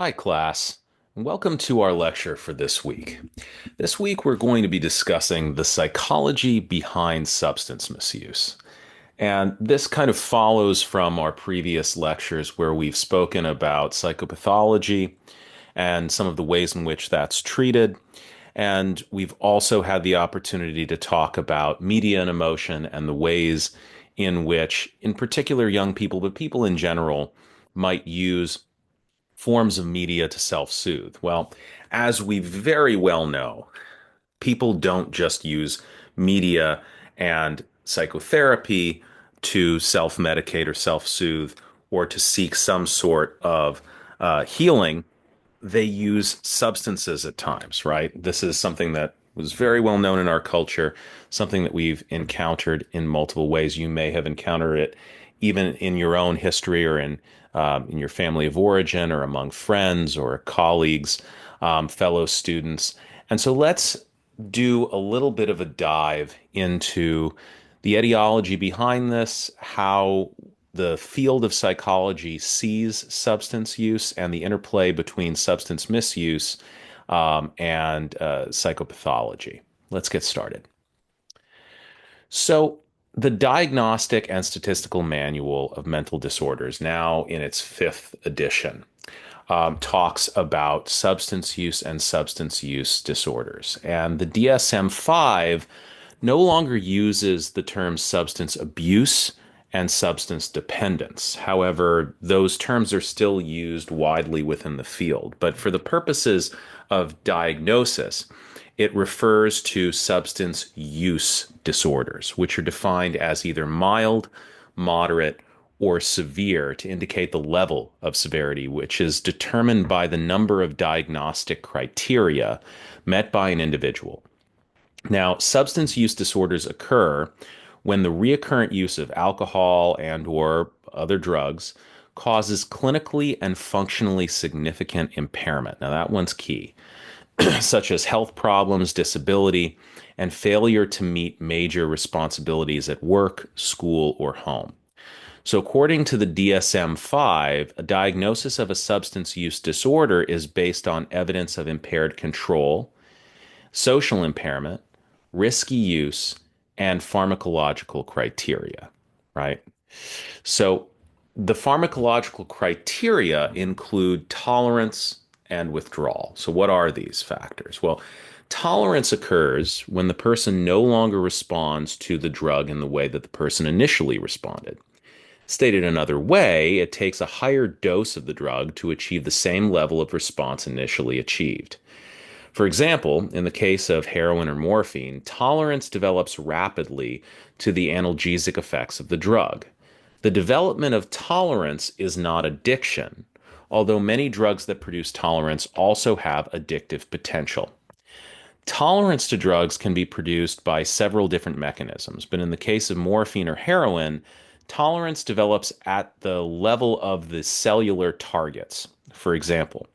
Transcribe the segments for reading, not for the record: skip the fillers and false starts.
Hi, class, and welcome to our lecture for this week. This week, we're going to be discussing the psychology behind substance misuse. And this kind of follows from our previous lectures where we've spoken about psychopathology and some of the ways in which that's treated. And we've also had the opportunity to talk about media and emotion and the ways in which, in particular, young people, but people in general, might use forms of media to self-soothe. Well, as we very well know, people don't just use media and psychotherapy to self-medicate or self-soothe or to seek some sort of healing. They use substances at times, right? This is something that was very well known in our culture, something that we've encountered in multiple ways. You may have encountered it even in your own history or in your family of origin or among friends or colleagues, fellow students. And so let's do a little bit of a dive into the etiology behind this, how the field of psychology sees substance use and the interplay between substance misuse and psychopathology. Let's get started. So, the Diagnostic and Statistical Manual of Mental Disorders, now in its fifth edition, talks about substance use and substance use disorders. And the DSM-5 no longer uses the terms substance abuse and substance dependence. However, those terms are still used widely within the field. But for the purposes of diagnosis, it refers to substance use disorders, which are defined as either mild, moderate, or severe to indicate the level of severity, which is determined by the number of diagnostic criteria met by an individual. Now, substance use disorders occur when the recurrent use of alcohol and or other drugs causes clinically and functionally significant impairment. Now, that one's key, such as health problems, disability, and failure to meet major responsibilities at work, school, or home. So, according to the DSM-5, a diagnosis of a substance use disorder is based on evidence of impaired control, social impairment, risky use, and pharmacological criteria, right? So, the pharmacological criteria include tolerance and withdrawal. So, what are these factors? Well, tolerance occurs when the person no longer responds to the drug in the way that the person initially responded. Stated another way, it takes a higher dose of the drug to achieve the same level of response initially achieved. For example, in the case of heroin or morphine, tolerance develops rapidly to the analgesic effects of the drug. The development of tolerance is not addiction, although many drugs that produce tolerance also have addictive potential. Tolerance to drugs can be produced by several different mechanisms, but in the case of morphine or heroin, tolerance develops at the level of the cellular targets. For example,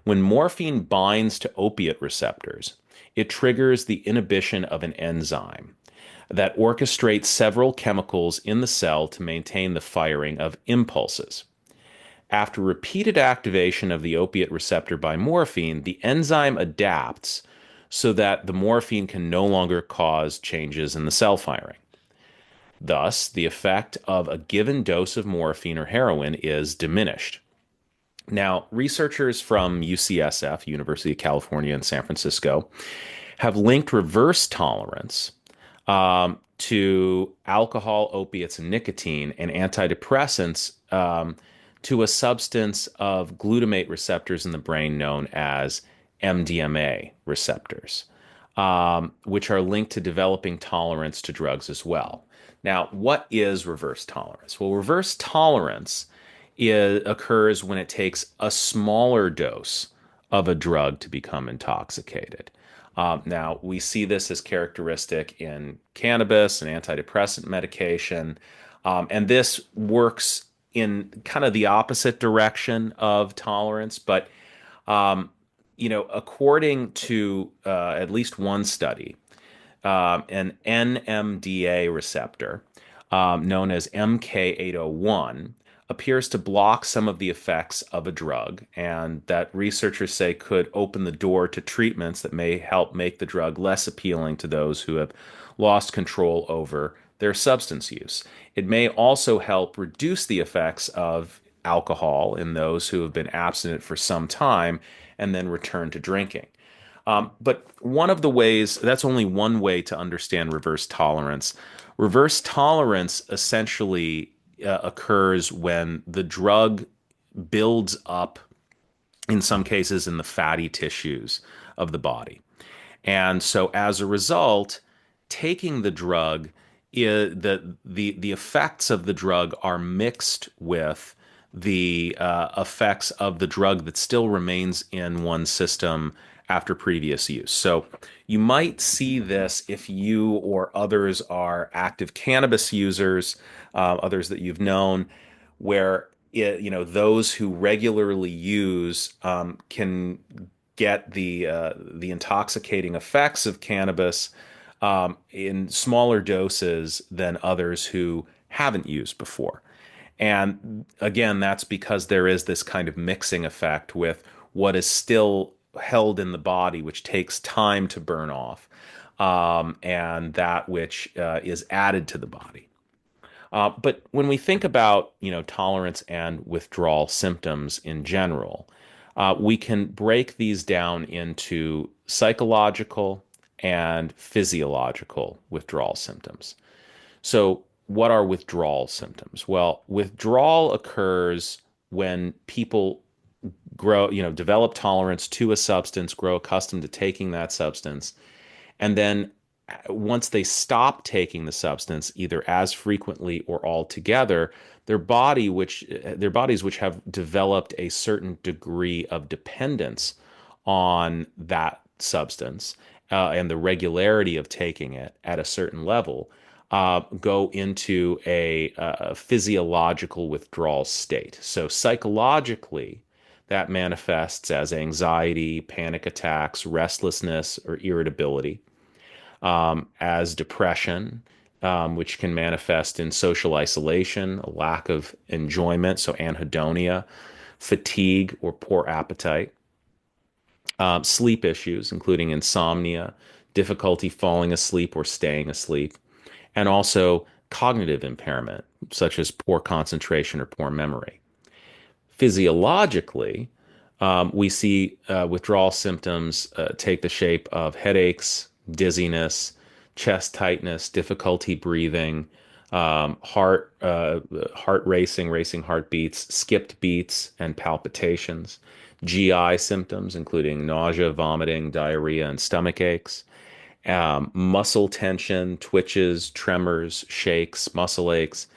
when morphine binds to opiate receptors, it triggers the inhibition of an enzyme that orchestrates several chemicals in the cell to maintain the firing of impulses. After repeated activation of the opiate receptor by morphine, the enzyme adapts so that the morphine can no longer cause changes in the cell firing. Thus, the effect of a given dose of morphine or heroin is diminished. Now, researchers from UCSF, University of California in San Francisco, have linked reverse tolerance to alcohol, opiates, and nicotine and antidepressants to a substance of glutamate receptors in the brain known as MDMA receptors, which are linked to developing tolerance to drugs as well. Now, what is reverse tolerance? Well, reverse tolerance occurs when it takes a smaller dose of a drug to become intoxicated. Now, we see this as characteristic in cannabis and antidepressant medication, and this works in kind of the opposite direction of tolerance. But, according to at least one study, an NMDA receptor known as MK801 appears to block some of the effects of a drug, and that researchers say could open the door to treatments that may help make the drug less appealing to those who have lost control over their substance use. It may also help reduce the effects of alcohol in those who have been abstinent for some time and then return to drinking. But one of the ways, that's only one way to understand reverse tolerance. Reverse tolerance essentially occurs when the drug builds up, in some cases, in the fatty tissues of the body. And so as a result, taking the drug, the effects of the drug are mixed with the effects of the drug that still remains in one's system after previous use. So you might see this if you or others are active cannabis users, others that you've known, where those who regularly use can get the intoxicating effects of cannabis in smaller doses than others who haven't used before. And again, that's because there is this kind of mixing effect with what is still held in the body, which takes time to burn off, and that which is added to the body. But when we think about, tolerance and withdrawal symptoms in general, we can break these down into psychological and physiological withdrawal symptoms. So, what are withdrawal symptoms? Well, withdrawal occurs when people develop tolerance to a substance, grow accustomed to taking that substance, and then once they stop taking the substance, either as frequently or altogether, their bodies which have developed a certain degree of dependence on that substance and the regularity of taking it at a certain level, go into a physiological withdrawal state. So psychologically, that manifests as anxiety, panic attacks, restlessness, or irritability, as depression, which can manifest in social isolation, a lack of enjoyment, so anhedonia, fatigue or poor appetite, sleep issues, including insomnia, difficulty falling asleep or staying asleep, and also cognitive impairment, such as poor concentration or poor memory. Physiologically, we see withdrawal symptoms take the shape of headaches, dizziness, chest tightness, difficulty breathing, heart racing heartbeats, skipped beats, and palpitations. GI symptoms, including nausea, vomiting, diarrhea, and stomach aches. Muscle tension, twitches, tremors, shakes, muscle aches,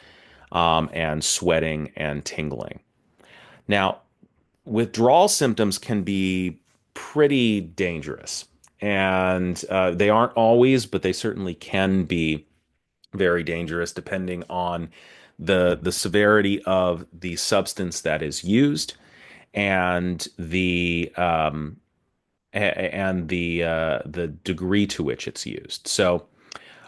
and sweating and tingling. Now, withdrawal symptoms can be pretty dangerous, and they aren't always, but they certainly can be very dangerous depending on the severity of the substance that is used and the degree to which it's used. So,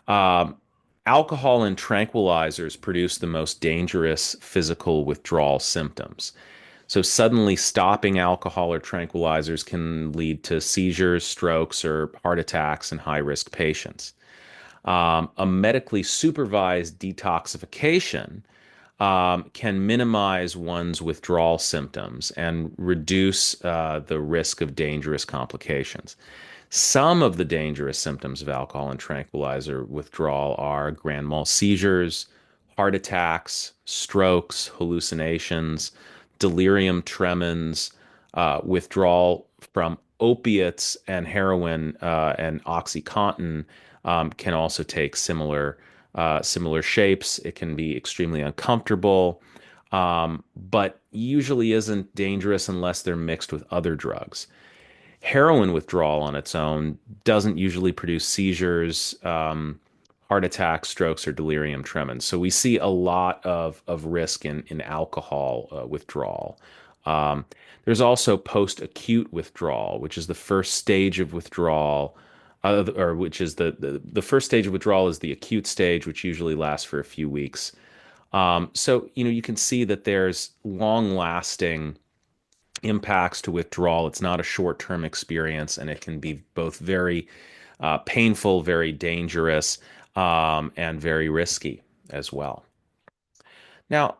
um, alcohol and tranquilizers produce the most dangerous physical withdrawal symptoms. So suddenly stopping alcohol or tranquilizers can lead to seizures, strokes, or heart attacks in high-risk patients. A medically supervised detoxification can minimize one's withdrawal symptoms and reduce the risk of dangerous complications. Some of the dangerous symptoms of alcohol and tranquilizer withdrawal are grand mal seizures, heart attacks, strokes, hallucinations, delirium tremens, withdrawal from opiates and heroin and OxyContin can also take similar shapes. It can be extremely uncomfortable, but usually isn't dangerous unless they're mixed with other drugs. Heroin withdrawal on its own doesn't usually produce seizures, heart attacks, strokes, or delirium tremens. So we see a lot of risk in alcohol withdrawal. Um, there's also post-acute withdrawal, which is the first stage of withdrawal, or which is the first stage of withdrawal is the acute stage, which usually lasts for a few weeks. So, you can see that there's long-lasting impacts to withdrawal. It's not a short-term experience, and it can be both very painful, very dangerous, and very risky as well. Now,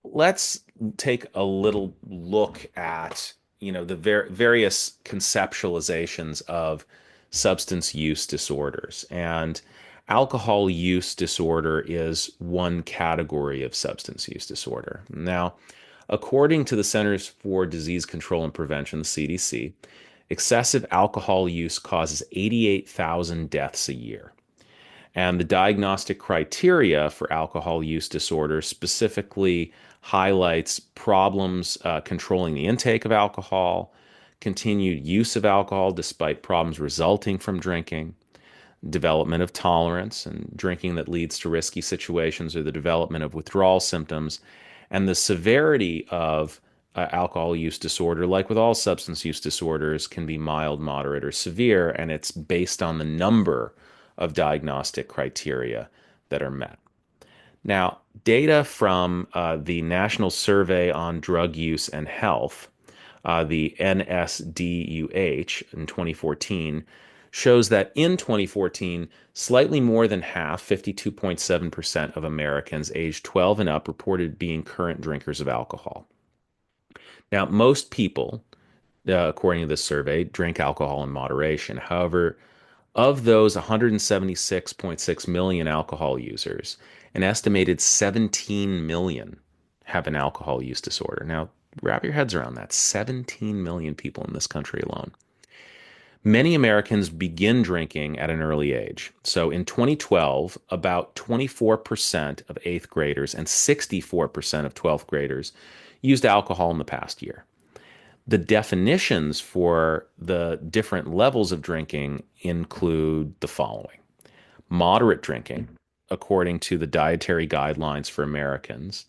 let's take a little look at, the various conceptualizations of substance use disorders. And alcohol use disorder is one category of substance use disorder. Now, according to the Centers for Disease Control and Prevention, the CDC, excessive alcohol use causes 88,000 deaths a year. And the diagnostic criteria for alcohol use disorder specifically highlights problems controlling the intake of alcohol, continued use of alcohol despite problems resulting from drinking, development of tolerance and drinking that leads to risky situations, or the development of withdrawal symptoms, and the severity of alcohol use disorder, like with all substance use disorders, can be mild, moderate, or severe, and it's based on the number of diagnostic criteria that are met. Now, data from the National Survey on Drug Use and Health, the NSDUH, in 2014, shows that in 2014, slightly more than half, 52.7% of Americans aged 12 and up, reported being current drinkers of alcohol. Now, most people, according to this survey, drink alcohol in moderation. However, of those 176.6 million alcohol users, an estimated 17 million have an alcohol use disorder. Now, wrap your heads around that. 17 million people in this country alone. Many Americans begin drinking at an early age. So in 2012, about 24% of eighth graders and 64% of 12th graders used alcohol in the past year. The definitions for the different levels of drinking include the following: moderate drinking, according to the dietary guidelines for Americans,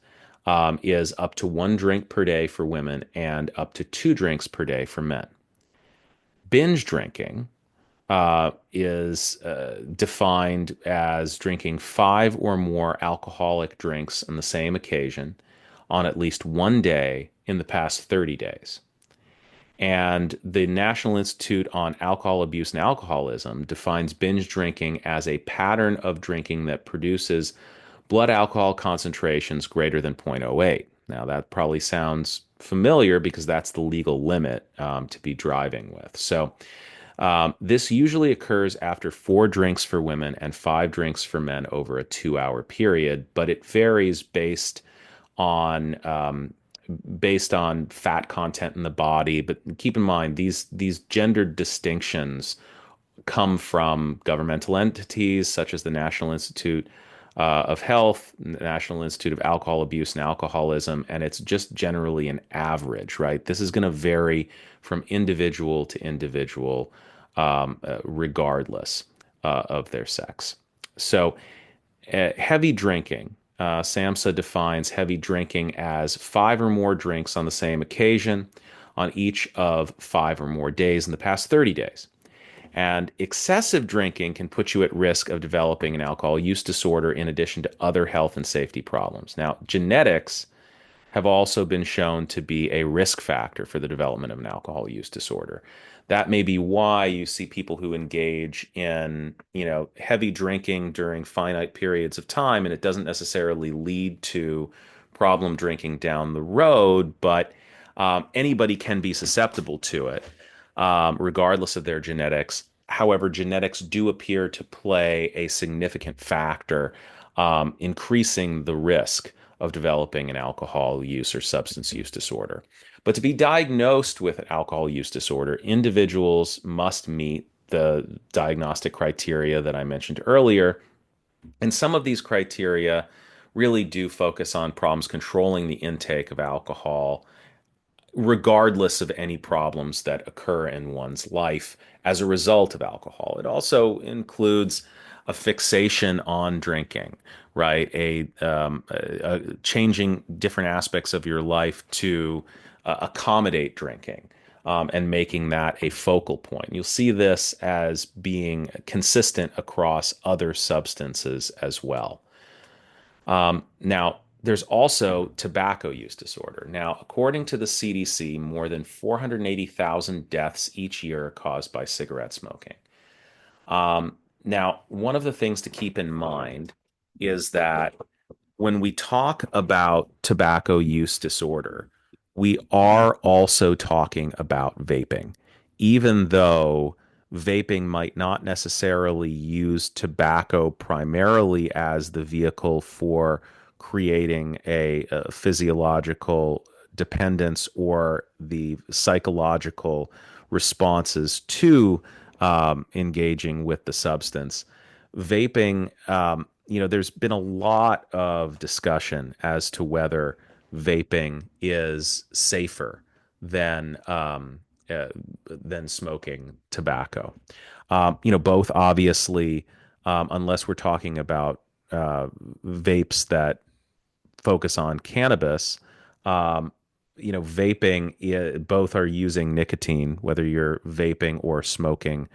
is up to 1 drink per day for women and up to 2 drinks per day for men. Binge drinking is defined as drinking 5 or more alcoholic drinks on the same occasion on at least one day in the past 30 days. And the National Institute on Alcohol Abuse and Alcoholism defines binge drinking as a pattern of drinking that produces blood alcohol concentrations greater than 0.08. Now, that probably sounds familiar because that's the legal limit to be driving with. So, this usually occurs after 4 drinks for women and 5 drinks for men over a 2-hour period, but it varies on based on fat content in the body. But keep in mind, these gendered distinctions come from governmental entities such as the National Institute of Health, the National Institute of Alcohol Abuse and Alcoholism, and it's just generally an average, right? This is going to vary from individual to individual, regardless of their sex. So, heavy drinking. SAMHSA defines heavy drinking as 5 or more drinks on the same occasion on each of 5 or more days in the past 30 days. And excessive drinking can put you at risk of developing an alcohol use disorder in addition to other health and safety problems. Now, genetics have also been shown to be a risk factor for the development of an alcohol use disorder. That may be why you see people who engage in, heavy drinking during finite periods of time, and it doesn't necessarily lead to problem drinking down the road, but anybody can be susceptible to it, regardless of their genetics. However, genetics do appear to play a significant factor, increasing the risk of developing an alcohol use or substance use disorder. But to be diagnosed with an alcohol use disorder, individuals must meet the diagnostic criteria that I mentioned earlier. And some of these criteria really do focus on problems controlling the intake of alcohol, regardless of any problems that occur in one's life as a result of alcohol. It also includes a fixation on drinking, right? Changing different aspects of your life to accommodate drinking, and making that a focal point. You'll see this as being consistent across other substances as well. Now, There's also tobacco use disorder. Now, according to the CDC, more than 480,000 deaths each year are caused by cigarette smoking. Now, one of the things to keep in mind is that when we talk about tobacco use disorder, we are also talking about vaping, even though vaping might not necessarily use tobacco primarily as the vehicle for creating a physiological dependence or the psychological responses to engaging with the substance. Vaping, there's been a lot of discussion as to whether vaping is safer than than smoking tobacco. Both obviously, unless we're talking about uh, vapes that focus on cannabis, um, vaping, both are using nicotine, whether you're vaping or smoking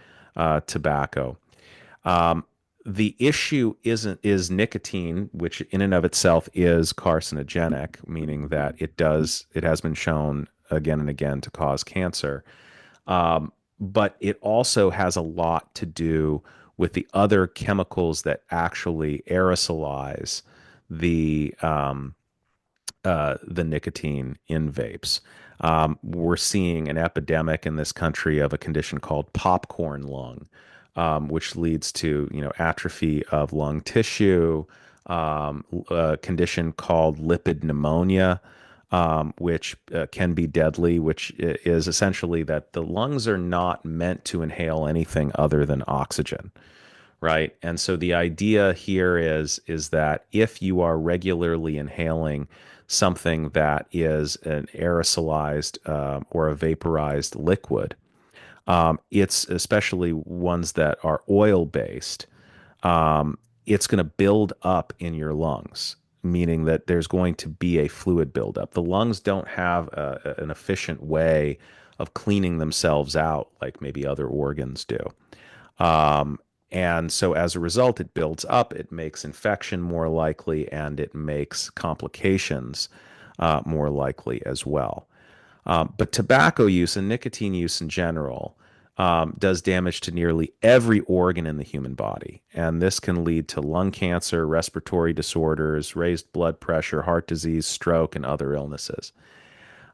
tobacco. Um, the issue is nicotine, which in and of itself is carcinogenic, meaning that it has been shown again and again to cause cancer. But it also has a lot to do with the other chemicals that actually aerosolize the the nicotine in vapes. We're seeing an epidemic in this country of a condition called popcorn lung, which leads to atrophy of lung tissue, a condition called lipid pneumonia, which can be deadly, which is essentially that the lungs are not meant to inhale anything other than oxygen, right? And so the idea here is that if you are regularly inhaling something that is an aerosolized or a vaporized liquid, it's especially ones that are oil based, it's going to build up in your lungs, meaning that there's going to be a fluid buildup. The lungs don't have an efficient way of cleaning themselves out like maybe other organs do. Um, and so as a result, it builds up, it makes infection more likely, and it makes complications more likely as well. But tobacco use and nicotine use in general does damage to nearly every organ in the human body. And this can lead to lung cancer, respiratory disorders, raised blood pressure, heart disease, stroke, and other illnesses.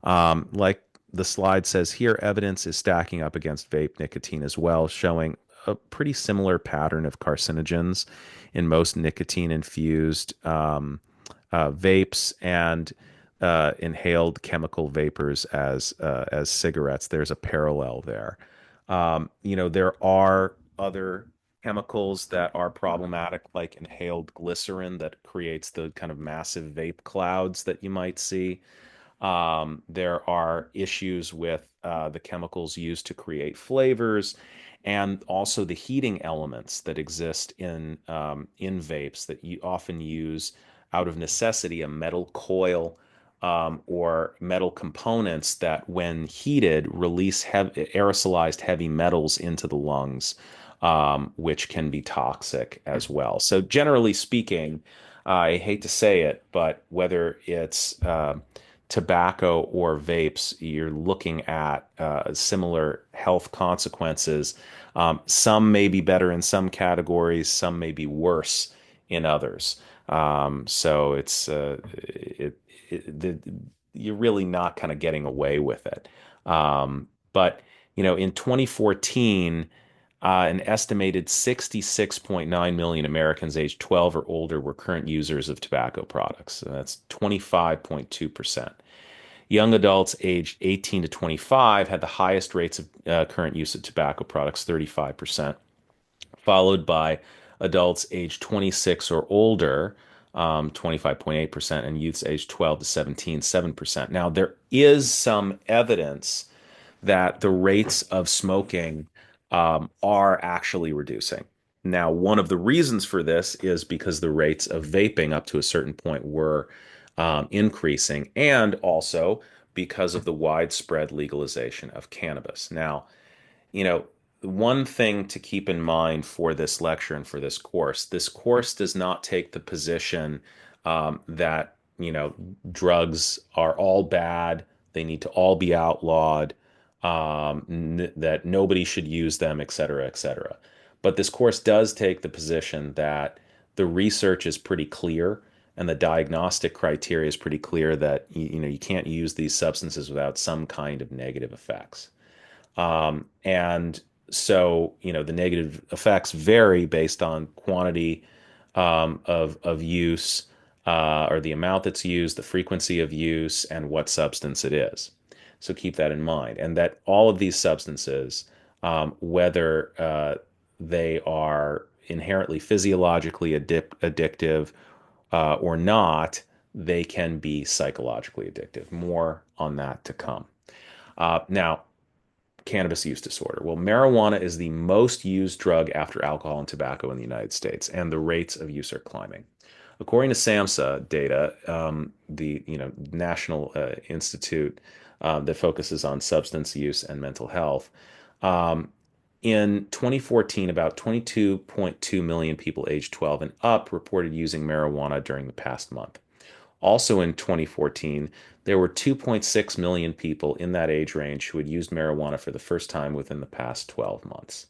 Like the slide says here, evidence is stacking up against vape nicotine as well, showing a pretty similar pattern of carcinogens in most nicotine infused vapes and inhaled chemical vapors as cigarettes. There's a parallel there. There are other chemicals that are problematic, like inhaled glycerin that creates the kind of massive vape clouds that you might see. There are issues with the chemicals used to create flavors, and also the heating elements that exist in vapes that you often use out of necessity, a metal coil or metal components that, when heated, release aerosolized heavy metals into the lungs, which can be toxic as well. So, generally speaking, I hate to say it, but whether it's tobacco or vapes, you're looking at similar health consequences. Some may be better in some categories, some may be worse in others. So you're really not kind of getting away with it. But in 2014, an estimated 66.9 million Americans aged 12 or older were current users of tobacco products. So that's 25.2%. Young adults aged 18 to 25 had the highest rates of current use of tobacco products, 35%, followed by adults aged 26 or older, 25.8%, and youths aged 12 to 17, 7%. Now, there is some evidence that the rates of smoking are actually reducing. Now, one of the reasons for this is because the rates of vaping up to a certain point were increasing, and also because of the widespread legalization of cannabis. Now, you know, one thing to keep in mind for this lecture and for this course does not take the position that, drugs are all bad, they need to all be outlawed, that nobody should use them, et cetera, et cetera. But this course does take the position that the research is pretty clear and the diagnostic criteria is pretty clear that you can't use these substances without some kind of negative effects. And so, the negative effects vary based on quantity of use, or the amount that's used, the frequency of use, and what substance it is. So keep that in mind. And that all of these substances, whether they are inherently physiologically addictive or not, they can be psychologically addictive. More on that to come. Now, cannabis use disorder. Well, marijuana is the most used drug after alcohol and tobacco in the United States, and the rates of use are climbing. According to SAMHSA data, the National Institute that focuses on substance use and mental health, um, in 2014, about 22.2 million people aged 12 and up reported using marijuana during the past month. Also in 2014, there were 2.6 million people in that age range who had used marijuana for the first time within the past 12 months.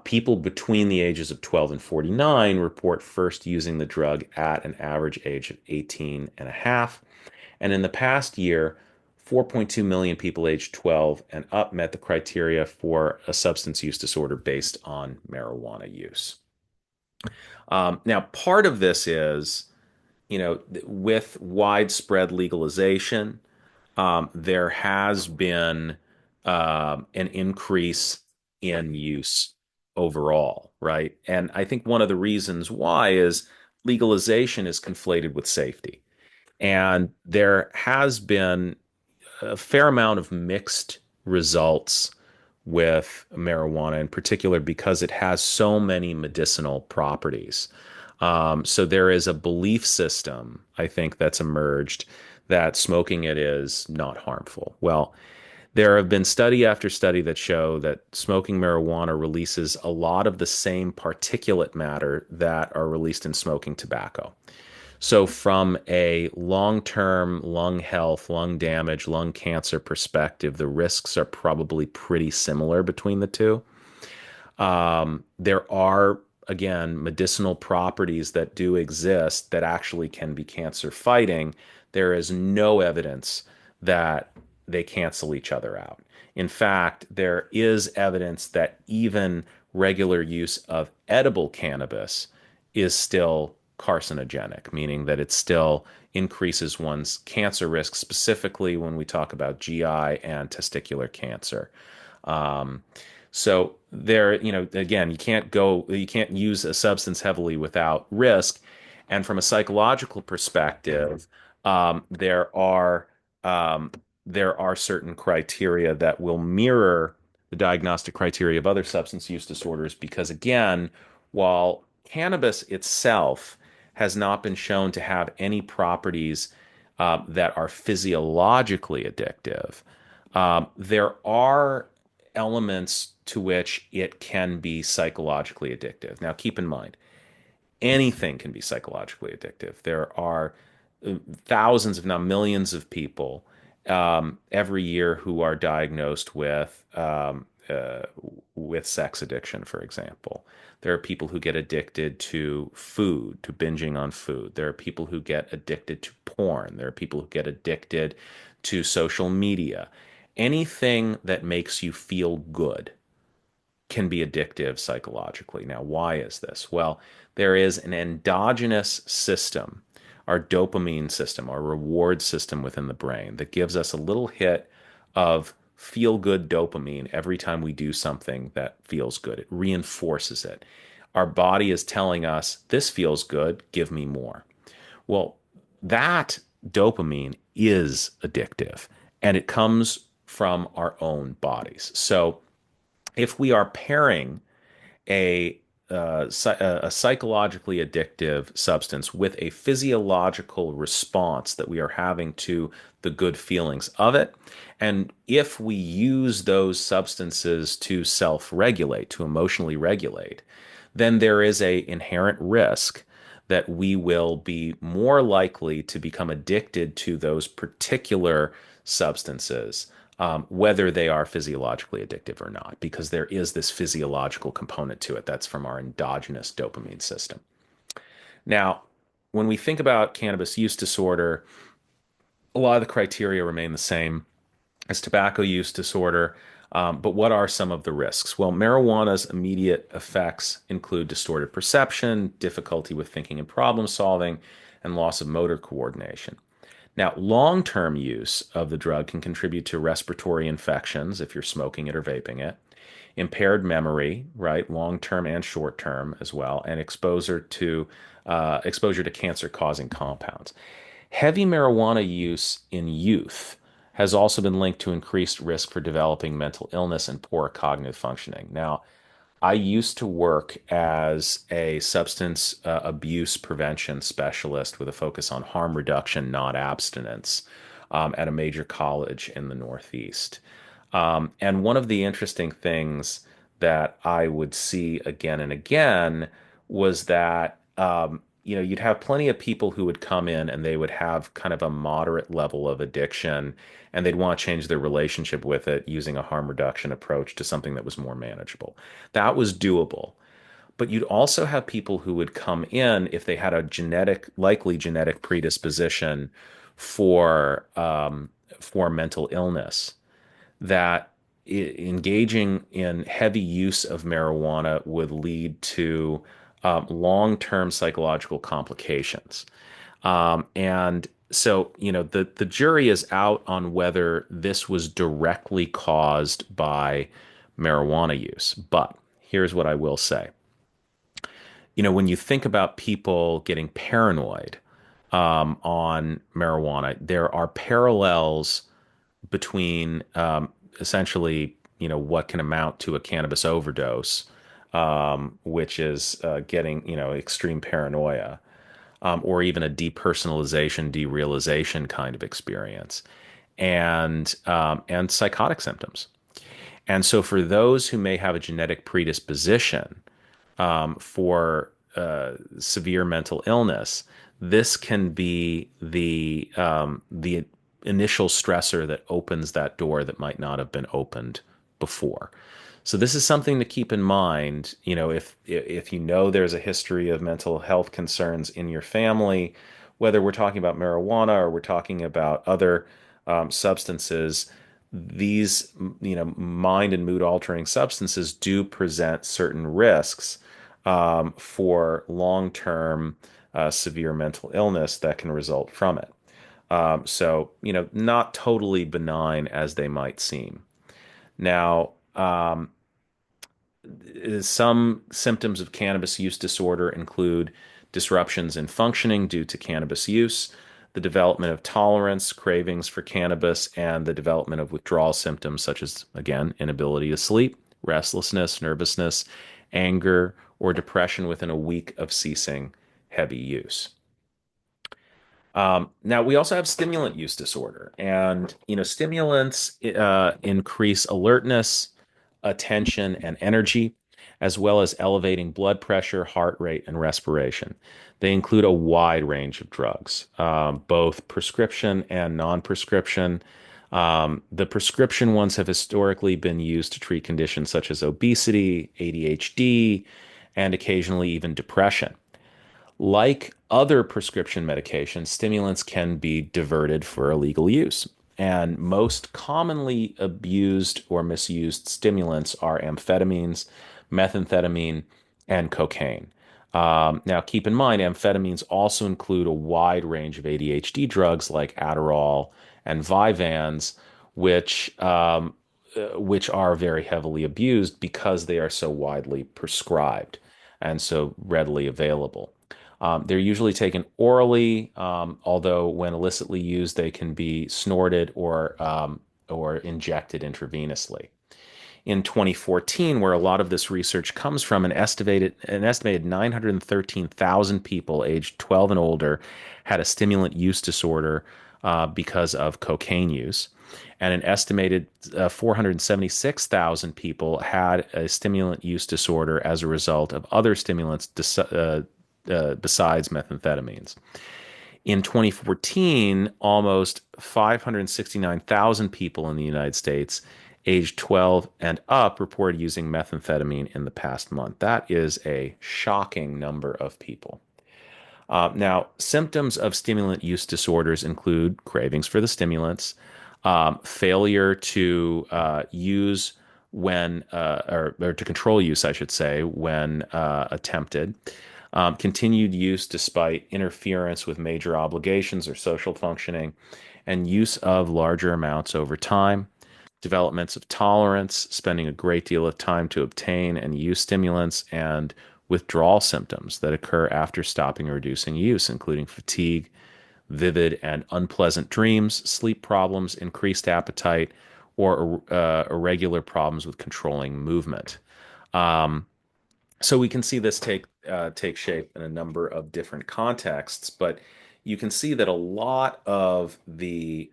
People between the ages of 12 and 49 report first using the drug at an average age of 18 and a half. And in the past year, 4.2 million people aged 12 and up met the criteria for a substance use disorder based on marijuana use. Now, part of this is, with widespread legalization, there has been an increase in use overall, right? And I think one of the reasons why is legalization is conflated with safety. And there has been a fair amount of mixed results with marijuana in particular because it has so many medicinal properties. So there is a belief system, I think, that's emerged that smoking it is not harmful. Well, there have been study after study that show that smoking marijuana releases a lot of the same particulate matter that are released in smoking tobacco. So, from a long term lung health, lung damage, lung cancer perspective, the risks are probably pretty similar between the two. There are, again, medicinal properties that do exist that actually can be cancer fighting. There is no evidence that they cancel each other out. In fact, there is evidence that even regular use of edible cannabis is still carcinogenic, meaning that it still increases one's cancer risk, specifically when we talk about GI and testicular cancer. Um, so there, again, you can't use a substance heavily without risk. And from a psychological perspective, um, there are um, there are certain criteria that will mirror the diagnostic criteria of other substance use disorders because, again, while cannabis itself has not been shown to have any properties that are physiologically addictive, there are elements to which it can be psychologically addictive. Now, keep in mind, anything can be psychologically addictive. There are thousands, if not millions, of people every year who are diagnosed with sex addiction, for example. There are people who get addicted to food, to binging on food. There are people who get addicted to porn. There are people who get addicted to social media. Anything that makes you feel good can be addictive psychologically. Now, why is this? Well, there is an endogenous system, our dopamine system, our reward system within the brain that gives us a little hit of feel good dopamine every time we do something that feels good. It reinforces it. Our body is telling us, this feels good, give me more. Well, that dopamine is addictive and it comes from our own bodies. So, if we are pairing a a psychologically addictive substance with a physiological response that we are having to the good feelings of it, and if we use those substances to self-regulate, to emotionally regulate, then there is a inherent risk that we will be more likely to become addicted to those particular substances, whether they are physiologically addictive or not, because there is this physiological component to it that's from our endogenous dopamine system. Now, when we think about cannabis use disorder, a lot of the criteria remain the same as tobacco use disorder. But what are some of the risks? Well, marijuana's immediate effects include distorted perception, difficulty with thinking and problem solving, and loss of motor coordination. Now, long term use of the drug can contribute to respiratory infections if you're smoking it or vaping it, impaired memory, right, long term and short term as well, and exposure to cancer causing compounds. Heavy marijuana use in youth has also been linked to increased risk for developing mental illness and poor cognitive functioning. Now, I used to work as a substance abuse prevention specialist with a focus on harm reduction, not abstinence, at a major college in the Northeast. And one of the interesting things that I would see again and again was that, you'd have plenty of people who would come in and they would have kind of a moderate level of addiction and they'd want to change their relationship with it using a harm reduction approach to something that was more manageable. That was doable. But you'd also have people who would come in if they had a likely genetic predisposition for mental illness that engaging in heavy use of marijuana would lead to long-term psychological complications. And so, the jury is out on whether this was directly caused by marijuana use. But here's what I will say. When you think about people getting paranoid on marijuana, there are parallels between essentially, what can amount to a cannabis overdose, which is getting, extreme paranoia, or even a depersonalization, derealization kind of experience, and psychotic symptoms. And so, for those who may have a genetic predisposition for severe mental illness, this can be the initial stressor that opens that door that might not have been opened before. So this is something to keep in mind. If there's a history of mental health concerns in your family, whether we're talking about marijuana or we're talking about other substances, these mind and mood altering substances do present certain risks for long term severe mental illness that can result from it. So, not totally benign as they might seem. Now, some symptoms of cannabis use disorder include disruptions in functioning due to cannabis use, the development of tolerance, cravings for cannabis, and the development of withdrawal symptoms such as, again, inability to sleep, restlessness, nervousness, anger, or depression within a week of ceasing heavy use. Now, we also have stimulant use disorder, and stimulants increase alertness, attention, and energy, as well as elevating blood pressure, heart rate, and respiration. They include a wide range of drugs, both prescription and non-prescription. The prescription ones have historically been used to treat conditions such as obesity, ADHD, and occasionally even depression. Like other prescription medications, stimulants can be diverted for illegal use. And most commonly abused or misused stimulants are amphetamines, methamphetamine, and cocaine. Now, keep in mind, amphetamines also include a wide range of ADHD drugs like Adderall and Vyvanse, which are very heavily abused because they are so widely prescribed and so readily available. They're usually taken orally, although when illicitly used, they can be snorted or injected intravenously. In 2014, where a lot of this research comes from, an estimated 913,000 people aged 12 and older had a stimulant use disorder because of cocaine use, and an estimated 476,000 people had a stimulant use disorder as a result of other stimulants besides methamphetamines. In 2014, almost 569,000 people in the United States aged 12 and up reported using methamphetamine in the past month. That is a shocking number of people. Now, symptoms of stimulant use disorders include cravings for the stimulants, failure to use when, or to control use, I should say, when attempted, continued use despite interference with major obligations or social functioning, and use of larger amounts over time, developments of tolerance, spending a great deal of time to obtain and use stimulants, and withdrawal symptoms that occur after stopping or reducing use, including fatigue, vivid and unpleasant dreams, sleep problems, increased appetite, or irregular problems with controlling movement. So we can see this take shape in a number of different contexts, but you can see that a lot of the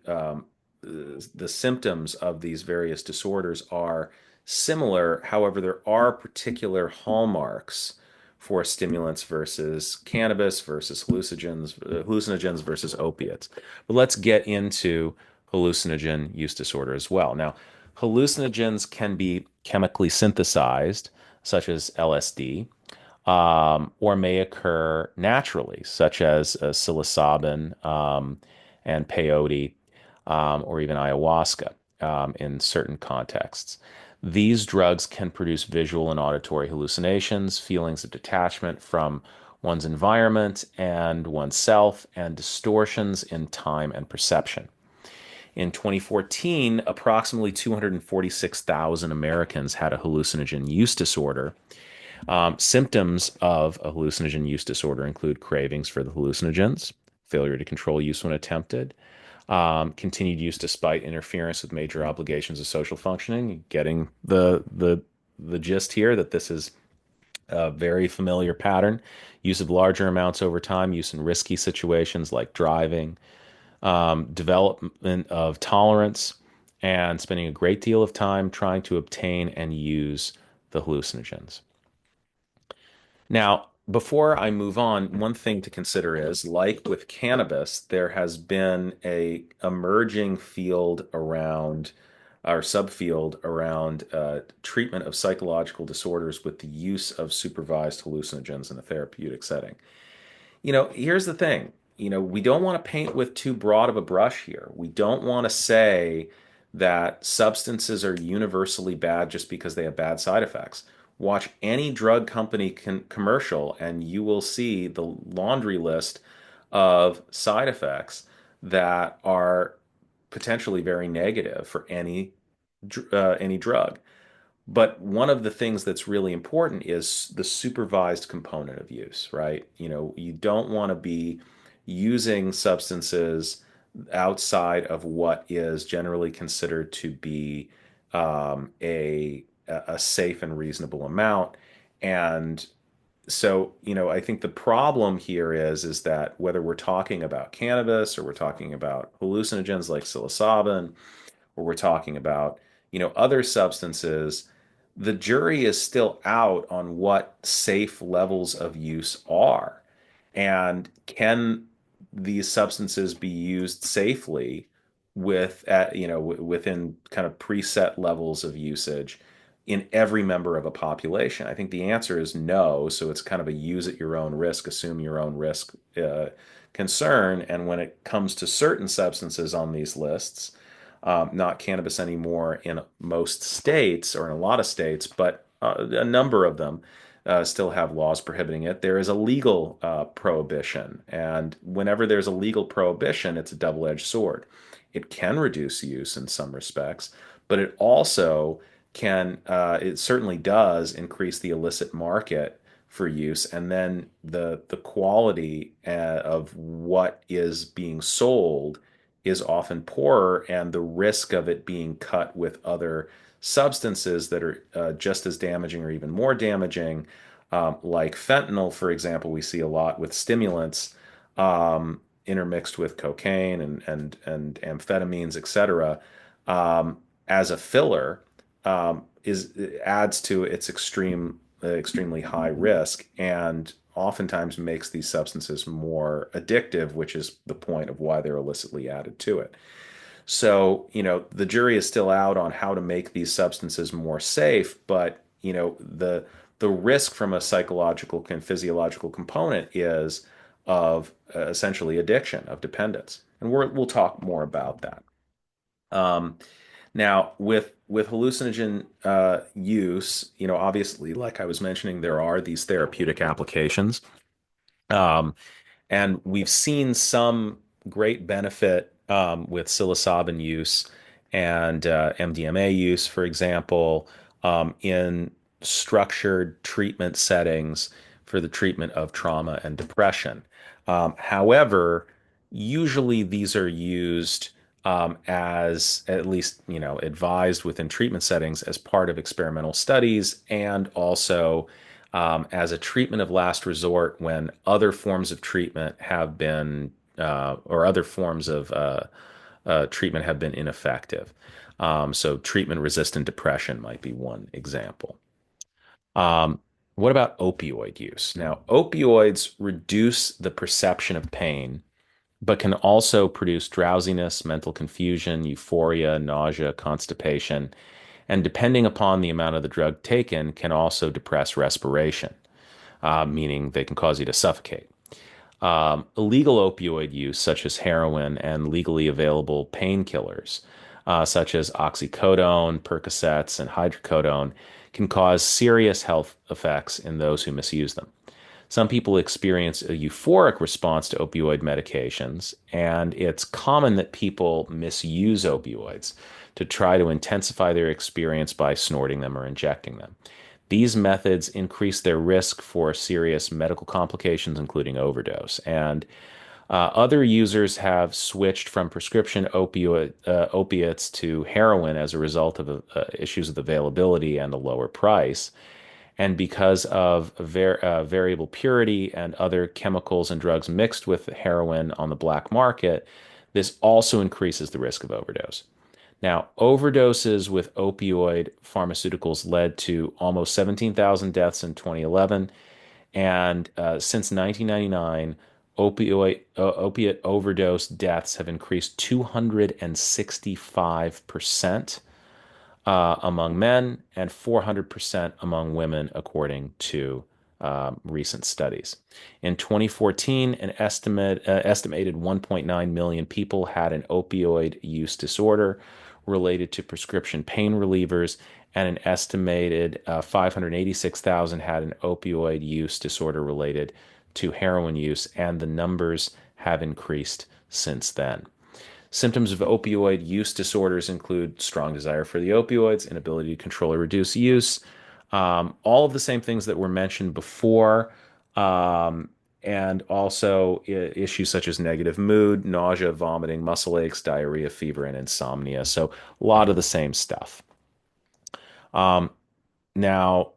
symptoms of these various disorders are similar. However, there are particular hallmarks for stimulants versus cannabis versus hallucinogens versus opiates. But let's get into hallucinogen use disorder as well. Now, hallucinogens can be chemically synthesized, such as LSD, or may occur naturally, such as psilocybin and peyote, or even ayahuasca in certain contexts. These drugs can produce visual and auditory hallucinations, feelings of detachment from one's environment and oneself, and distortions in time and perception. In 2014, approximately 246,000 Americans had a hallucinogen use disorder. Symptoms of a hallucinogen use disorder include cravings for the hallucinogens, failure to control use when attempted, continued use despite interference with major obligations of social functioning. Getting the gist here that this is a very familiar pattern. Use of larger amounts over time, use in risky situations like driving, development of tolerance, and spending a great deal of time trying to obtain and use the hallucinogens. Now, before I move on, one thing to consider is, like with cannabis, there has been a emerging field around, or subfield around treatment of psychological disorders with the use of supervised hallucinogens in a therapeutic setting. Here's the thing. We don't want to paint with too broad of a brush here. We don't want to say that substances are universally bad just because they have bad side effects. Watch any drug company commercial, and you will see the laundry list of side effects that are potentially very negative for any drug. But one of the things that's really important is the supervised component of use, right? You don't want to be using substances outside of what is generally considered to be a safe and reasonable amount. And so, I think the problem here is that whether we're talking about cannabis, or we're talking about hallucinogens like psilocybin, or we're talking about, other substances, the jury is still out on what safe levels of use are. And can these substances be used safely within kind of preset levels of usage in every member of a population? I think the answer is no. So it's kind of a use at your own risk, assume your own risk concern. And when it comes to certain substances on these lists, not cannabis anymore in most states, or in a lot of states, but a number of them still have laws prohibiting it. There is a legal prohibition. And whenever there's a legal prohibition, it's a double-edged sword. It can reduce use in some respects, but it also it certainly does increase the illicit market for use, and then the quality of what is being sold is often poorer, and the risk of it being cut with other substances that are just as damaging or even more damaging, like fentanyl, for example, we see a lot with stimulants intermixed with cocaine and amphetamines, etc., as a filler, is adds to its extremely high risk, and oftentimes makes these substances more addictive, which is the point of why they're illicitly added to it. So, the jury is still out on how to make these substances more safe, but, the risk from a psychological and physiological component is of essentially addiction, of dependence. And we'll talk more about that. Um, Now, with hallucinogen use, obviously, like I was mentioning, there are these therapeutic applications. Um, and we've seen some great benefit with psilocybin use and MDMA use, for example, in structured treatment settings for the treatment of trauma and depression. However, usually these are used as at least, advised within treatment settings as part of experimental studies and also as a treatment of last resort when other forms of treatment have been, or other forms of treatment have been ineffective. So, treatment resistant depression might be one example. Um, what about opioid use? Now, opioids reduce the perception of pain, but can also produce drowsiness, mental confusion, euphoria, nausea, constipation, and depending upon the amount of the drug taken, can also depress respiration, meaning they can cause you to suffocate. Illegal opioid use, such as heroin, and legally available painkillers, such as oxycodone, Percocets, and hydrocodone, can cause serious health effects in those who misuse them. Some people experience a euphoric response to opioid medications, and it's common that people misuse opioids to try to intensify their experience by snorting them or injecting them. These methods increase their risk for serious medical complications, including overdose. And other users have switched from prescription opiates to heroin as a result of issues with availability and a lower price. And because of variable purity and other chemicals and drugs mixed with heroin on the black market, this also increases the risk of overdose. Now, overdoses with opioid pharmaceuticals led to almost 17,000 deaths in 2011. And since 1999, opiate overdose deaths have increased 265% among men and 400% among women, according to recent studies. In 2014, an estimated 1.9 million people had an opioid use disorder related to prescription pain relievers, and an estimated 586,000 had an opioid use disorder related to heroin use, and the numbers have increased since then. Symptoms of opioid use disorders include strong desire for the opioids, inability to control or reduce use, all of the same things that were mentioned before, and also issues such as negative mood, nausea, vomiting, muscle aches, diarrhea, fever, and insomnia. So a lot of the same stuff. Um, Now,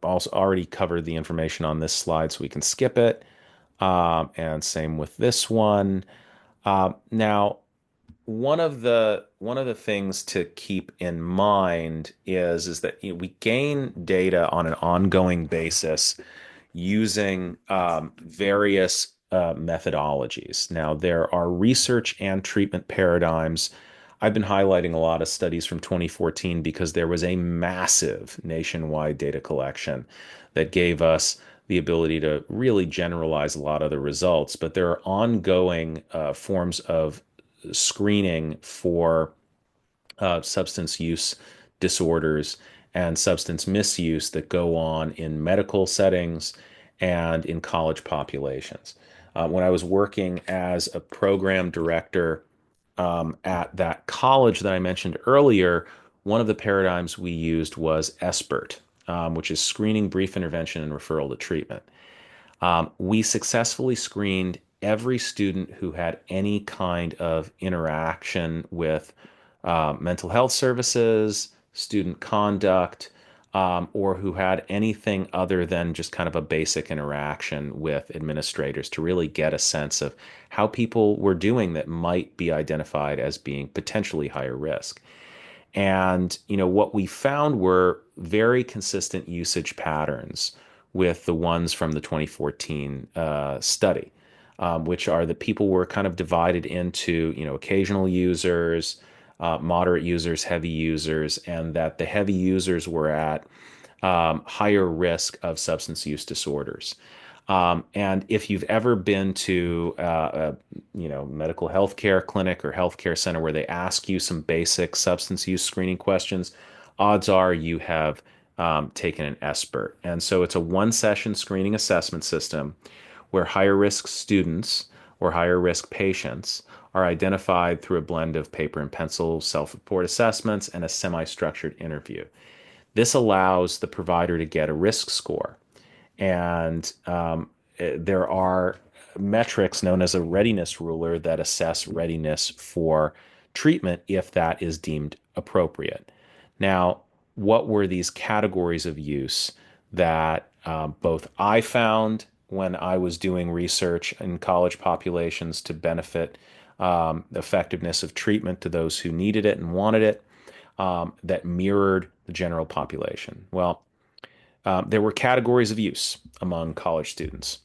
also already covered the information on this slide, so we can skip it. And same with this one. Now, one of the things to keep in mind is that we gain data on an ongoing basis using various methodologies. Now, there are research and treatment paradigms. I've been highlighting a lot of studies from 2014 because there was a massive nationwide data collection that gave us the ability to really generalize a lot of the results. But there are ongoing forms of screening for substance use disorders and substance misuse that go on in medical settings and in college populations. When I was working as a program director at that college that I mentioned earlier, one of the paradigms we used was SBIRT, which is screening, brief intervention, and referral to treatment. We successfully screened every student who had any kind of interaction with mental health services, student conduct, or who had anything other than just kind of a basic interaction with administrators to really get a sense of how people were doing that might be identified as being potentially higher risk. And, what we found were very consistent usage patterns with the ones from the 2014 study, which are that people were kind of divided into, occasional users, moderate users, heavy users, and that the heavy users were at higher risk of substance use disorders. And if you've ever been to medical healthcare clinic or healthcare center where they ask you some basic substance use screening questions, odds are you have taken an SBIRT. And so it's a one session screening assessment system where higher risk students or higher risk patients are identified through a blend of paper and pencil self-report assessments and a semi-structured interview. This allows the provider to get a risk score. And there are metrics known as a readiness ruler that assess readiness for treatment if that is deemed appropriate. Now, what were these categories of use that both I found when I was doing research in college populations to benefit the effectiveness of treatment to those who needed it and wanted it, that mirrored the general population? Well, there were categories of use among college students.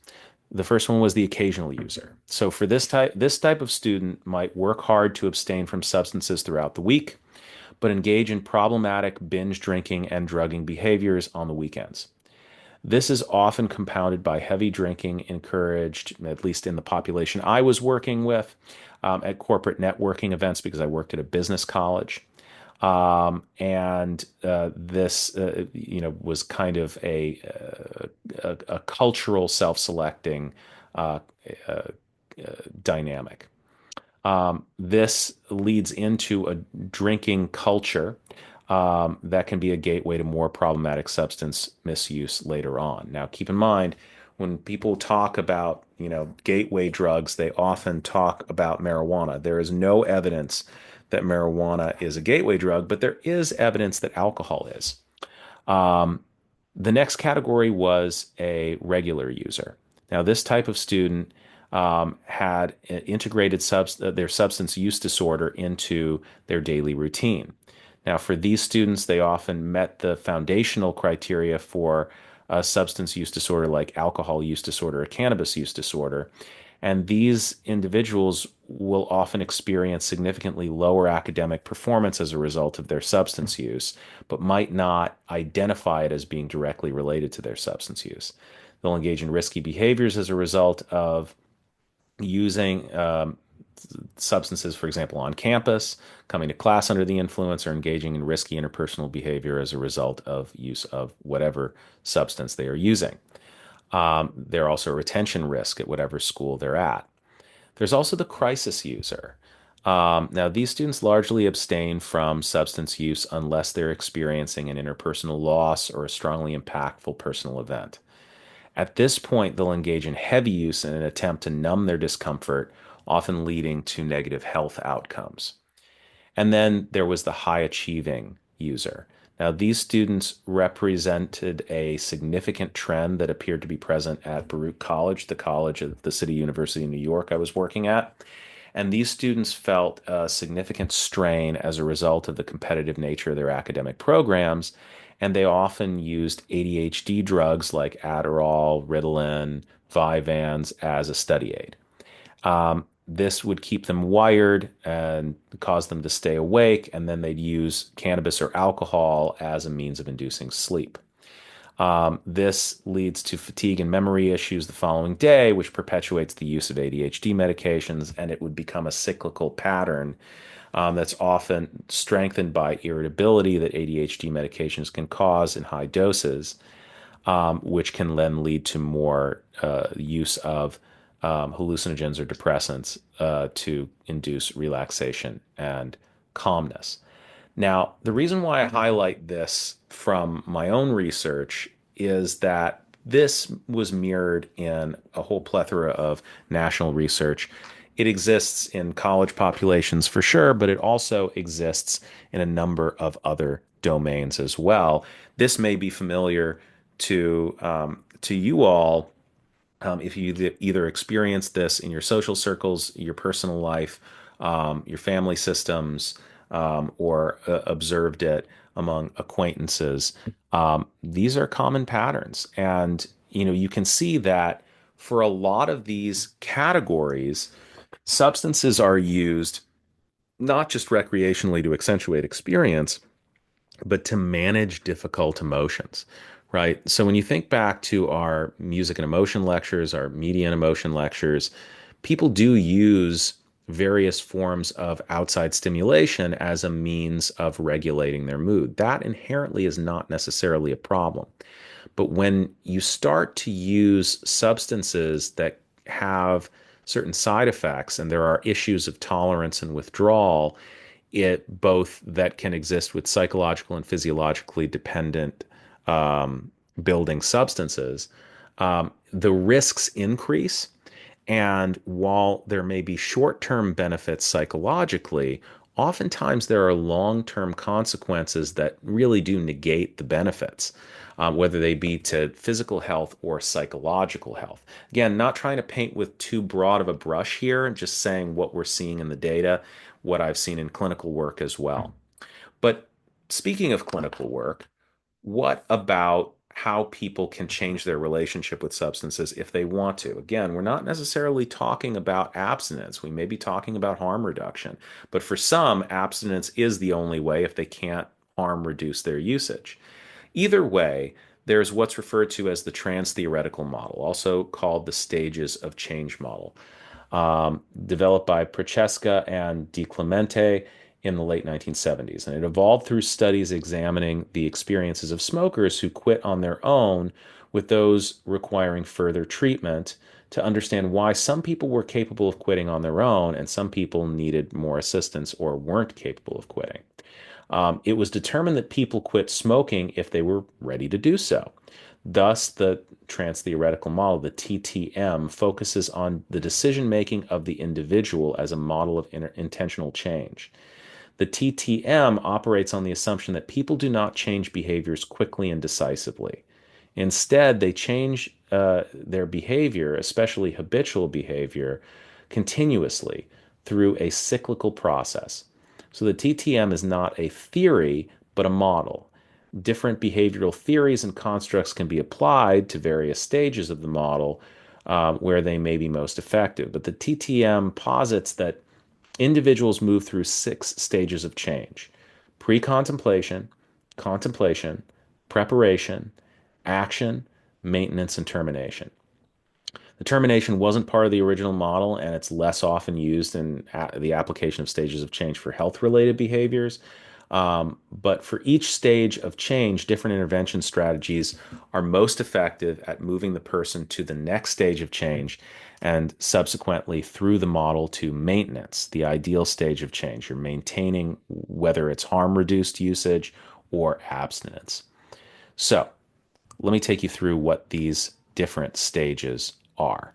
The first one was the occasional user. So for this type of student might work hard to abstain from substances throughout the week, but engage in problematic binge drinking and drugging behaviors on the weekends. This is often compounded by heavy drinking encouraged, at least in the population I was working with, at corporate networking events because I worked at a business college. And this, was kind of a cultural self-selecting uh, uh, dynamic. This leads into a drinking culture that can be a gateway to more problematic substance misuse later on. Now, keep in mind, when people talk about, gateway drugs, they often talk about marijuana. There is no evidence that marijuana is a gateway drug, but there is evidence that alcohol is. Um, the next category was a regular user. Now, this type of student had integrated their substance use disorder into their daily routine. Now, for these students, they often met the foundational criteria for a substance use disorder like alcohol use disorder or cannabis use disorder. And these individuals will often experience significantly lower academic performance as a result of their substance use, but might not identify it as being directly related to their substance use. They'll engage in risky behaviors as a result of using substances, for example, on campus, coming to class under the influence, or engaging in risky interpersonal behavior as a result of use of whatever substance they are using. They're also a retention risk at whatever school they're at. There's also the crisis user. Now, these students largely abstain from substance use unless they're experiencing an interpersonal loss or a strongly impactful personal event. At this point, they'll engage in heavy use in an attempt to numb their discomfort, often leading to negative health outcomes. And then there was the high achieving user. Now, these students represented a significant trend that appeared to be present at Baruch College, the college of the City University of New York I was working at. And these students felt a significant strain as a result of the competitive nature of their academic programs. And they often used ADHD drugs like Adderall, Ritalin, Vyvanse as a study aid. This would keep them wired and cause them to stay awake, and then they'd use cannabis or alcohol as a means of inducing sleep. This leads to fatigue and memory issues the following day, which perpetuates the use of ADHD medications, and it would become a cyclical pattern that's often strengthened by irritability that ADHD medications can cause in high doses, which can then lead to more use of hallucinogens or depressants to induce relaxation and calmness. Now, the reason why I highlight this from my own research is that this was mirrored in a whole plethora of national research. It exists in college populations for sure, but it also exists in a number of other domains as well. This may be familiar to you all if you either experience this in your social circles, your personal life, your family systems, or observed it among acquaintances. These are common patterns. And, you can see that for a lot of these categories, substances are used not just recreationally to accentuate experience, but to manage difficult emotions, right? So when you think back to our music and emotion lectures, our media and emotion lectures, people do use various forms of outside stimulation as a means of regulating their mood. That inherently is not necessarily a problem. But when you start to use substances that have certain side effects and there are issues of tolerance and withdrawal, it both that can exist with psychological and physiologically dependent building substances, the risks increase. And while there may be short term benefits psychologically, oftentimes there are long term consequences that really do negate the benefits, whether they be to physical health or psychological health. Again, not trying to paint with too broad of a brush here, just saying what we're seeing in the data, what I've seen in clinical work as well. But speaking of clinical work, what about how people can change their relationship with substances if they want to? Again, we're not necessarily talking about abstinence. We may be talking about harm reduction. But for some, abstinence is the only way if they can't harm reduce their usage. Either way, there's what's referred to as the trans theoretical model, also called the stages of change model, developed by Prochaska and Di Clemente in the late 1970s. And it evolved through studies examining the experiences of smokers who quit on their own with those requiring further treatment to understand why some people were capable of quitting on their own and some people needed more assistance or weren't capable of quitting. It was determined that people quit smoking if they were ready to do so. Thus, the trans theoretical model, the TTM, focuses on the decision making of the individual as a model of intentional change. The TTM operates on the assumption that people do not change behaviors quickly and decisively. Instead, they change their behavior, especially habitual behavior, continuously through a cyclical process. So the TTM is not a theory, but a model. Different behavioral theories and constructs can be applied to various stages of the model where they may be most effective. But the TTM posits that individuals move through 6 stages of change: pre contemplation, contemplation, preparation, action, maintenance, and termination. The termination wasn't part of the original model, and it's less often used in the application of stages of change for health related behaviors. But for each stage of change, different intervention strategies are most effective at moving the person to the next stage of change and subsequently through the model to maintenance, the ideal stage of change. You're maintaining whether it's harm reduced usage or abstinence. So let me take you through what these different stages are.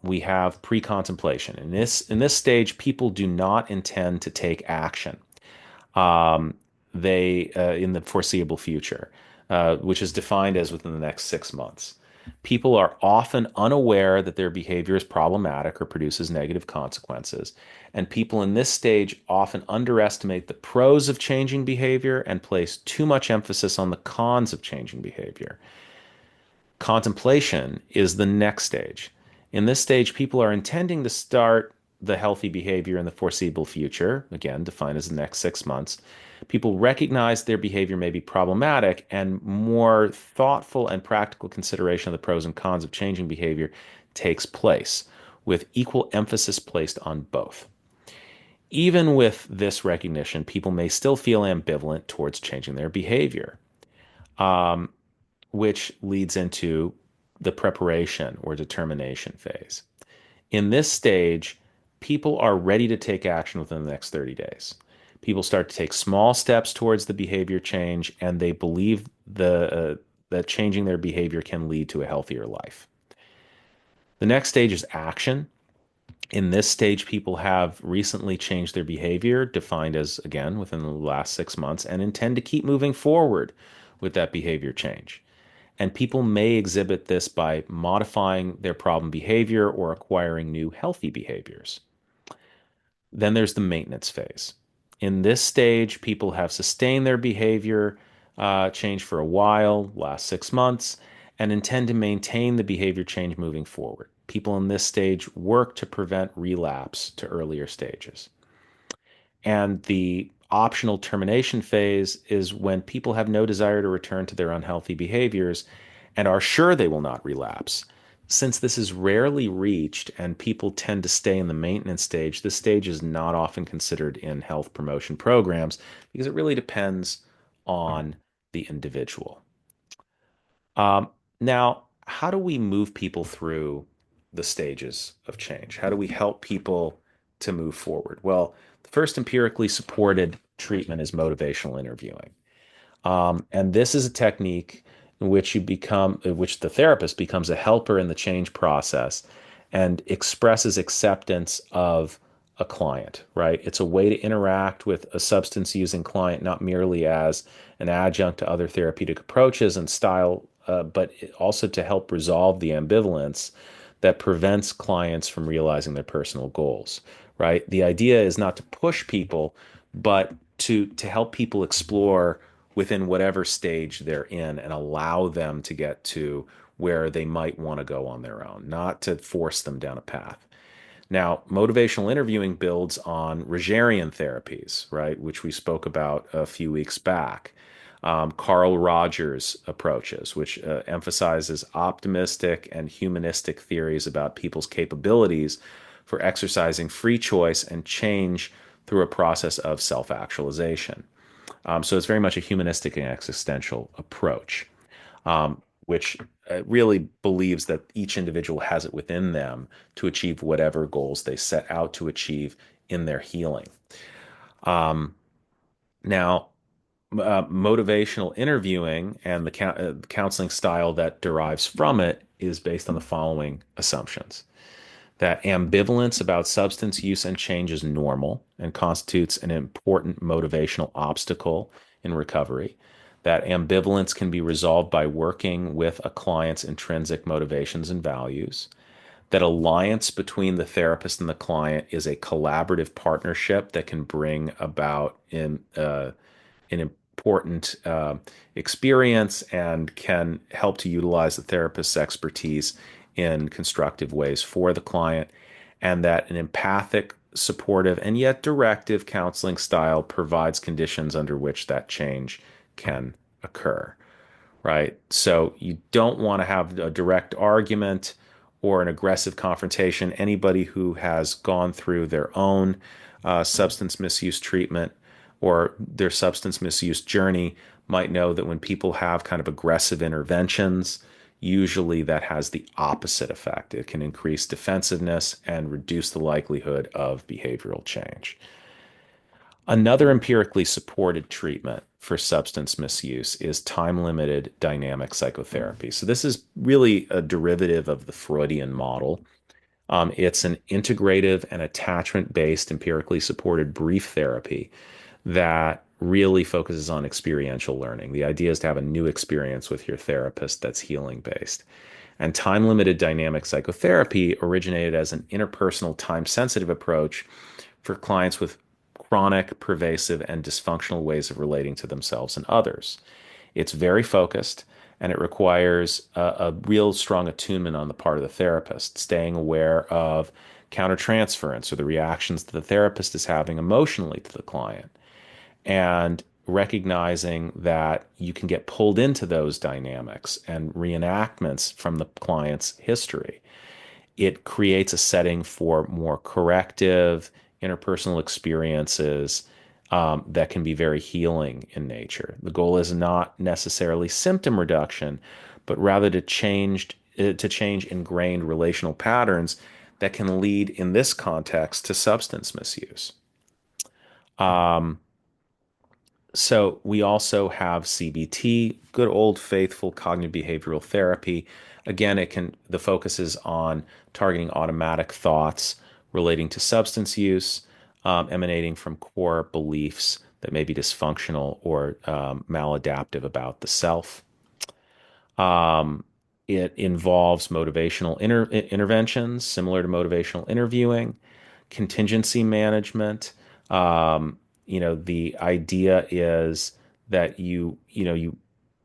We have pre-contemplation. In this stage, people do not intend to take action. They in the foreseeable future, which is defined as within the next 6 months. People are often unaware that their behavior is problematic or produces negative consequences. And people in this stage often underestimate the pros of changing behavior and place too much emphasis on the cons of changing behavior. Contemplation is the next stage. In this stage, people are intending to start the healthy behavior in the foreseeable future, again, defined as the next 6 months. People recognize their behavior may be problematic, and more thoughtful and practical consideration of the pros and cons of changing behavior takes place, with equal emphasis placed on both. Even with this recognition, people may still feel ambivalent towards changing their behavior, which leads into the preparation or determination phase. In this stage, people are ready to take action within the next 30 days. People start to take small steps towards the behavior change, and they believe that changing their behavior can lead to a healthier life. The next stage is action. In this stage, people have recently changed their behavior, defined as, again, within the last 6 months, and intend to keep moving forward with that behavior change. And people may exhibit this by modifying their problem behavior or acquiring new healthy behaviors. Then there's the maintenance phase. In this stage, people have sustained their behavior change for a while, last 6 months, and intend to maintain the behavior change moving forward. People in this stage work to prevent relapse to earlier stages. And the optional termination phase is when people have no desire to return to their unhealthy behaviors and are sure they will not relapse. Since this is rarely reached and people tend to stay in the maintenance stage, this stage is not often considered in health promotion programs because it really depends on the individual. Um, Now, how do we move people through the stages of change? How do we help people to move forward? Well, the first empirically supported treatment is motivational interviewing. And this is a technique in which the therapist becomes a helper in the change process and expresses acceptance of a client, right? It's a way to interact with a substance using client, not merely as an adjunct to other therapeutic approaches and style, but also to help resolve the ambivalence that prevents clients from realizing their personal goals, right? The idea is not to push people, but to help people explore within whatever stage they're in and allow them to get to where they might want to go on their own, not to force them down a path. Now, motivational interviewing builds on Rogerian therapies, right, which we spoke about a few weeks back. Carl Rogers' approaches, which emphasizes optimistic and humanistic theories about people's capabilities for exercising free choice and change through a process of self actualization. So it's very much a humanistic and existential approach, which really believes that each individual has it within them to achieve whatever goals they set out to achieve in their healing. Um, Now, motivational interviewing and the counseling style that derives from it is based on the following assumptions: that ambivalence about substance use and change is normal and constitutes an important motivational obstacle in recovery. That ambivalence can be resolved by working with a client's intrinsic motivations and values. That alliance between the therapist and the client is a collaborative partnership that can bring about an important experience and can help to utilize the therapist's expertise in constructive ways for the client, and that an empathic, supportive, and yet directive counseling style provides conditions under which that change can occur, right? So you don't want to have a direct argument or an aggressive confrontation. Anybody who has gone through their own substance misuse treatment or their substance misuse journey might know that when people have kind of aggressive interventions, usually that has the opposite effect. It can increase defensiveness and reduce the likelihood of behavioral change. Another empirically supported treatment for substance misuse is time limited dynamic psychotherapy. So, this is really a derivative of the Freudian model. It's an integrative and attachment based, empirically supported brief therapy that really focuses on experiential learning. The idea is to have a new experience with your therapist that's healing based. And time limited dynamic psychotherapy originated as an interpersonal, time sensitive approach for clients with chronic, pervasive, and dysfunctional ways of relating to themselves and others. It's very focused and it requires a real strong attunement on the part of the therapist, staying aware of countertransference or the reactions that the therapist is having emotionally to the client, and recognizing that you can get pulled into those dynamics and reenactments from the client's history. It creates a setting for more corrective interpersonal experiences that can be very healing in nature. The goal is not necessarily symptom reduction, but rather to change ingrained relational patterns that can lead, in this context, to substance misuse. Um, so we also have CBT, good old faithful cognitive behavioral therapy. Again, the focus is on targeting automatic thoughts relating to substance use, emanating from core beliefs that may be dysfunctional or maladaptive about the self. Um, it involves motivational interventions similar to motivational interviewing, contingency management, The idea is that you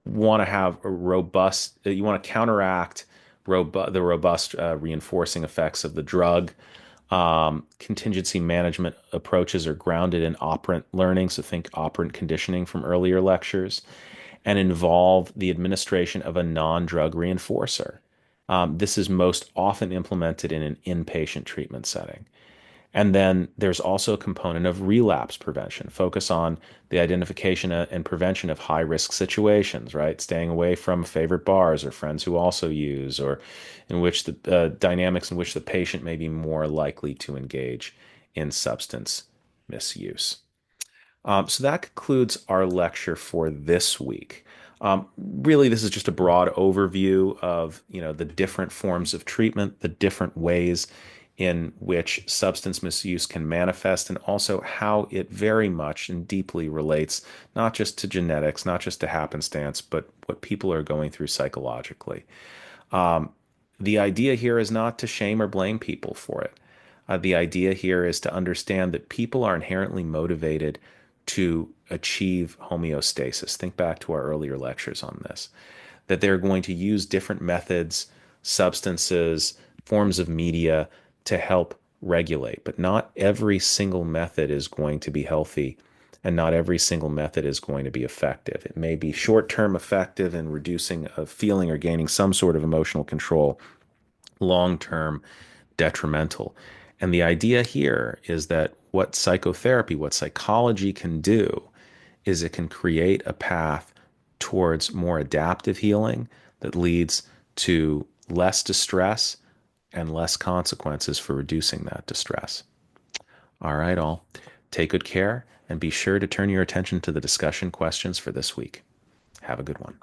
want to have a robust, you want to counteract the robust reinforcing effects of the drug. Contingency management approaches are grounded in operant learning, so think operant conditioning from earlier lectures, and involve the administration of a non-drug reinforcer. This is most often implemented in an inpatient treatment setting. And then there's also a component of relapse prevention, focus on the identification and prevention of high risk situations, right? Staying away from favorite bars or friends who also use, or in which the dynamics in which the patient may be more likely to engage in substance misuse. So that concludes our lecture for this week. Really, this is just a broad overview of, the different forms of treatment, the different ways in which substance misuse can manifest, and also how it very much and deeply relates not just to genetics, not just to happenstance, but what people are going through psychologically. Um, the idea here is not to shame or blame people for it. The idea here is to understand that people are inherently motivated to achieve homeostasis. Think back to our earlier lectures on this, that they're going to use different methods, substances, forms of media to help regulate. But not every single method is going to be healthy, and not every single method is going to be effective. It may be short term effective in reducing a feeling or gaining some sort of emotional control, long term detrimental. And the idea here is that what psychotherapy, what psychology can do is it can create a path towards more adaptive healing that leads to less distress and less consequences for reducing that distress. All right, all. Take good care and be sure to turn your attention to the discussion questions for this week. Have a good one.